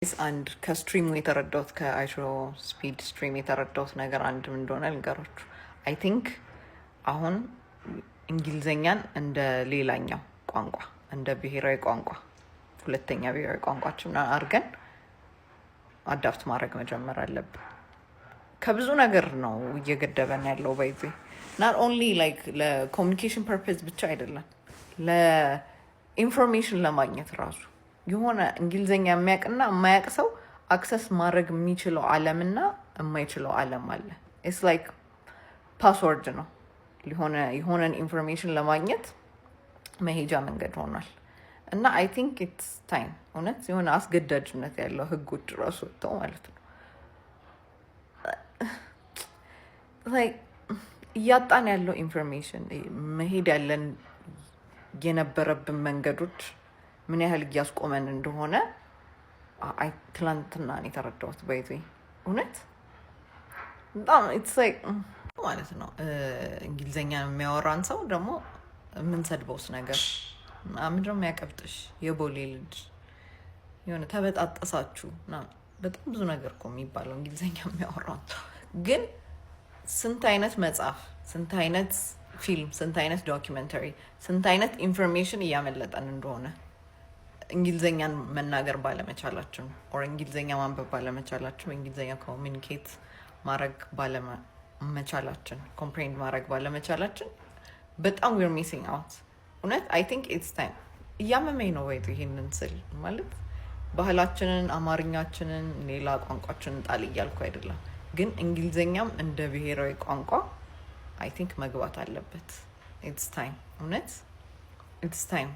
አንድ ከስትሪሙ የተረዳሁት ከአይሾ ስፒድ ስትሪም የተረዳሁት ነገር አንድ ምን እንደሆነ ልንገራችሁ። አይ ቲንክ አሁን እንግሊዘኛን እንደ ሌላኛው ቋንቋ እንደ ብሔራዊ ቋንቋ ሁለተኛ ብሔራዊ ቋንቋችን አድርገን አዳፕት ማድረግ መጀመር አለብን። ከብዙ ነገር ነው እየገደበን ያለው ባይዜ not only like ለኮሚኒኬሽን ፐርፐዝ ብቻ አይደለም ለኢንፎርሜሽን ለማግኘት ራሱ የሆነ እንግሊዘኛ የሚያውቅና የማያውቅ ሰው አክሰስ ማድረግ የሚችለው ዓለምና የማይችለው ዓለም አለ። ኢትስ ላይክ ፓስወርድ ነው። የሆነን ኢንፎርሜሽን ለማግኘት መሄጃ መንገድ ሆኗል። እና አይ ቲንክ ኢትስ ታይም እውነት የሆነ አስገዳጅነት ያለው ህጎች ራሱ ወጥተው ማለት ነው። እያጣን ያለው ኢንፎርሜሽን መሄድ ያለን የነበረብን መንገዶች ምን ያህል እያስቆመን እንደሆነ ትላንትና ነው የተረዳሁት። ባይዜ እውነት በጣም ኢትስ ላይክ ማለት ነው። እንግሊዘኛ የሚያወራን ሰው ደግሞ የምንሰድበውስ ነገር ምንድነው የሚያቀብጥሽ የቦሌ ልጅ የሆነ ተበጣጠሳችሁ በጣም ብዙ ነገር እኮ የሚባለው እንግሊዘኛ የሚያወራን ሰው ግን ስንት አይነት መጽሐፍ፣ ስንት አይነት ፊልም፣ ስንት አይነት ዶኪመንተሪ፣ ስንት አይነት ኢንፎርሜሽን እያመለጠን እንደሆነ እንግሊዘኛን መናገር ባለመቻላችን ኦር እንግሊዘኛ ማንበብ ባለመቻላችን እንግሊዘኛ ኮሚኒኬት ማድረግ ባለመቻላችን ኮምፕሬንድ ማድረግ ባለመቻላችን በጣም we're missing out። እውነት አይ ቲንክ ኢትስ ታይም እያመመኝ ነው ወይ ይሄንን ስል ማለት ባህላችንን፣ አማርኛችንን፣ ሌላ ቋንቋችንን ጣል እያልኩ አይደለም፣ ግን እንግሊዘኛም እንደ ብሔራዊ ቋንቋ አይ ቲንክ መግባት አለበት። ኢትስ ታይም እውነት ኢትስ ታይም